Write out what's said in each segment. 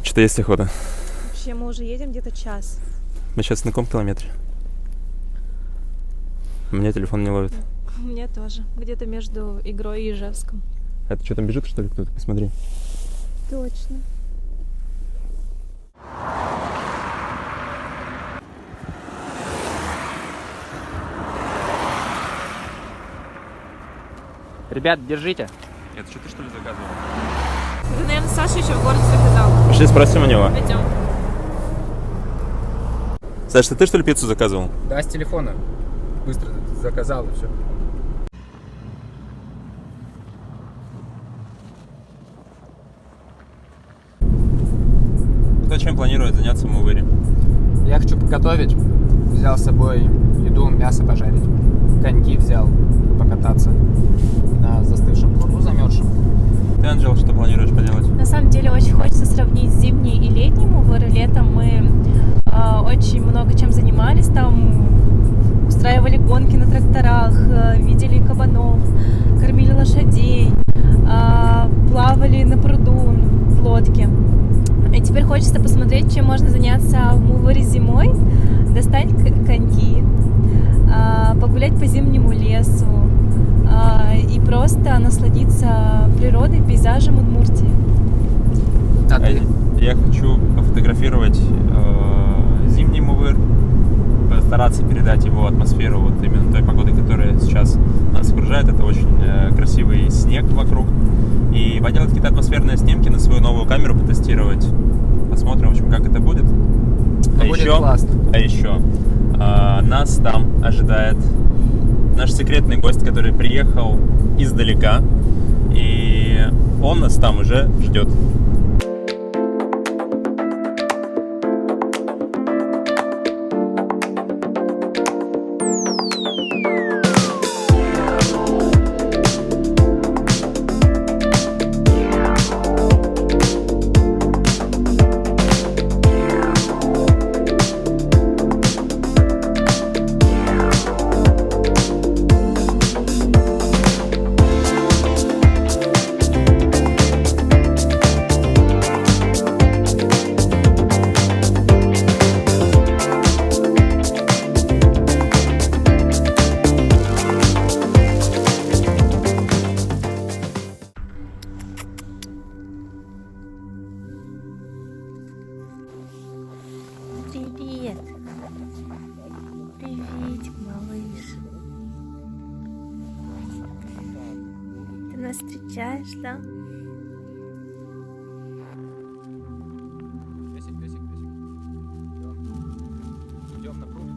Что-то есть охота. Вообще, мы уже едем где-то час. Мы сейчас на каком километре? У меня телефон не ловит. У меня тоже. Где-то между Игрой и Ижевском. Это что, там бежит, что ли, кто-то? Посмотри. Точно. Ребят, держите. Это что ты, что ли, заказывал? Ты, наверное, Саша еще в город заказал. Пошли спросим у него. Пойдем. Саш, ты что ли пиццу заказывал? Да, с телефона. Быстро заказал и все. Кто чем планирует заняться в Мувыре? Я хочу готовить. Взял с собой еду, мясо пожарить. Коньки взял покататься на застывшем пруду замерзшем. Ты, Анжела, что планируешь поделать? На самом деле очень хочется сравнить зимний и летний Мувыр. Летом мы очень много чем занимались. Там устраивали гонки на тракторах, видели кабанов, кормили лошадей, плавали на пруду в лодке. И теперь хочется посмотреть, чем можно заняться в Мувыре зимой. Достать коньки, погулять по зимнему лесу и просто насладиться природой, пейзажем Удмуртии. Я хочу пофотографировать зимний Мувыр, постараться передать его атмосферу вот именно той погоды, которая сейчас нас окружает. Это очень красивый снег вокруг. И поделать какие-то атмосферные снимки, на свою новую камеру потестировать. Посмотрим, в общем, как это будет. Будет классно. А еще нас там ожидает наш секретный гость, который приехал издалека. И он нас там уже ждет. Привет. Приветик, малыш. Ты нас встречаешь, да? Песик. Идем на пруд.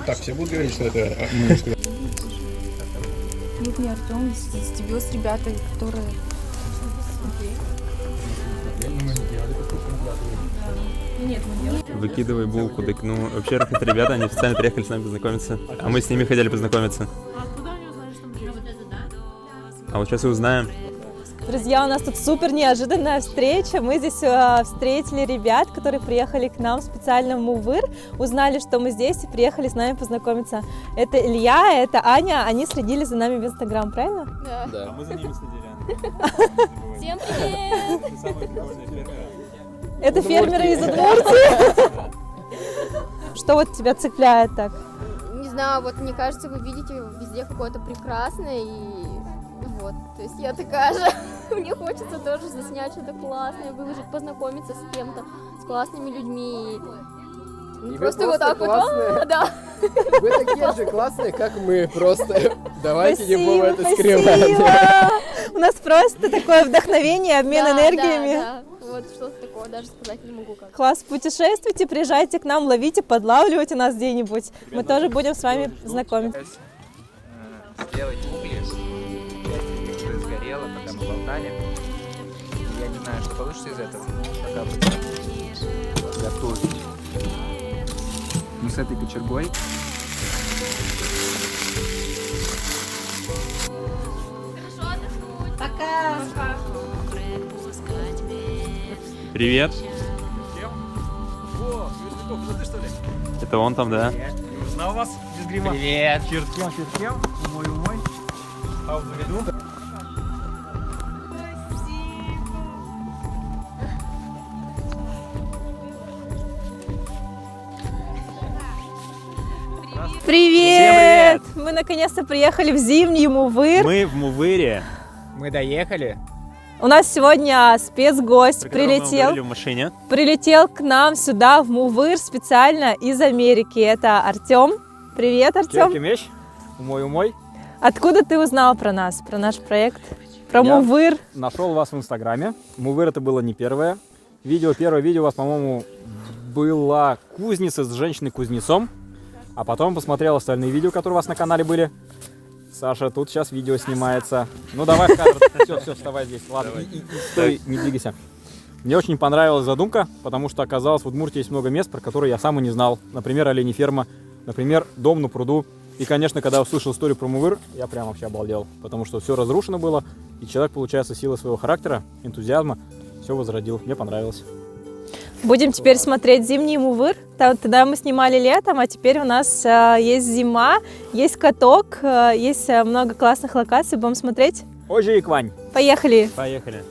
Так, все будут говорить, что это... Нет, не Артем, стебил с ребятами, которые... Нет, мы делаем. Выкидывай булку, так ну вообще это ребята, они официально приехали с нами познакомиться, а мы с ними хотели познакомиться. А откуда они узнали, что мы делаем? А вот сейчас и узнаем. Друзья, у нас тут супер неожиданная встреча. Мы здесь встретили ребят, которые приехали к нам специально в Мувыр, узнали, что мы здесь, и приехали с нами познакомиться. Это Илья, это Аня, они следили за нами в Инстаграм, правильно? Да. Мы за ними следили. Всем привет! Самые прикольные фермеры. Это фермеры из Удмуртии. Что вот тебя цепляет так? Не знаю, вот мне кажется, вы видите везде какое-то прекрасное, и вот, то есть я такая же, мне хочется тоже заснять что-то классное, выложить, познакомиться с кем-то, с классными людьми. И вы Просто вот так классные. вот, да. Вы такие же классные, как мы, просто давайте не будем это Спасибо. скрывать. У нас просто такое вдохновение, обмен Да, энергиями. Да, да. Вот что-то такое, даже сказать не могу как. Класс, путешествуйте, приезжайте к нам, ловите, подлавливайте нас где-нибудь. Мы тоже будем с вами знакомиться. Сделать угли, часть уже сгорела, пока мы болтали. Я не знаю, что получится из этого, пока будем готовить. Ну, с этой кочергой. Привет. О, Юрчиков, это ты что ли? Это он там, да? Не узнал вас без грима? Привет! Чертем, умой. А в виду? Привет! Мы наконец-то приехали в зимний Мувыр. Мы в Мувыре. Мы доехали. У нас сегодня спецгость Про которого мы говорили прилетел. в машине. Прилетел к нам сюда, в Мувыр, специально из Америки. Это Артем. Привет, Артем. Меч, умой. Откуда ты узнал про нас, про наш проект, про Я- Мувыр? Нашел вас в Инстаграме. Мувыр это было не первое. Первое видео у вас, по-моему, была кузница с женщиной-кузнецом. А потом посмотрел остальные видео, которые у вас на канале были. Саша, тут сейчас видео снимается. Ну давай в кадр. Все, вставай здесь. Ладно, и стой, не двигайся. Мне очень понравилась задумка, потому что оказалось, в Удмуртии есть много мест, про которые я сам и не знал. Например, оленеферма, например, дом на пруду. И, конечно, когда услышал историю про Мувыр, я прям вообще обалдел. Потому что все разрушено было, и человек, получается, силой своего характера, энтузиазма, все возродил. Мне понравилось. Будем теперь смотреть зимний Мувыр. Тогда мы снимали летом, а теперь у нас есть зима, есть каток, есть много классных локаций. Будем смотреть. Ожи и Квань. Поехали! Поехали.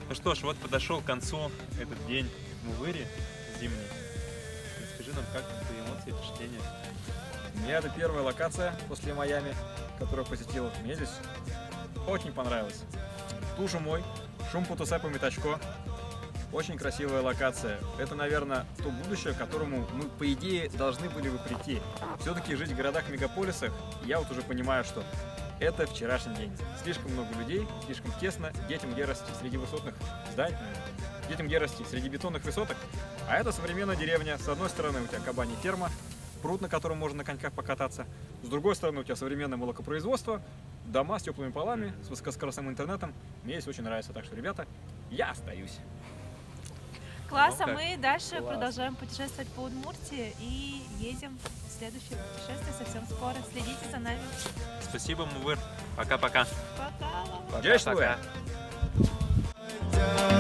Ну что ж, вот подошел к концу этот день в Мувыре зимний. Расскажи нам, как твои эмоции, впечатления? Мне это первая локация после Майами, которую посетил. Мне здесь очень понравилось. Тушу мой, шум путуса по метачко. Очень красивая локация. Это, наверное, то будущее, к которому мы, по идее, должны были бы прийти. Все-таки жить в городах-мегаполисах, я вот уже понимаю, что это вчерашний день. Слишком много людей, слишком тесно, детям где расти среди высотных зданий, детям где расти среди бетонных высоток. А это современная деревня. С одной стороны у тебя кабанья ферма, пруд, на котором можно на коньках покататься. С другой стороны у тебя современное молокопроизводство, дома с теплыми полами, с высокоскоростным интернетом. Мне здесь очень нравится. Так что, ребята, я остаюсь. Класс, Ну, а как? мы дальше Класс. продолжаем путешествовать по Удмуртии и едем в следующее путешествие совсем скоро. Следите за нами. Спасибо, Мувыр. Пока-пока. Пока! Пока-пока. Действуем! Yeah.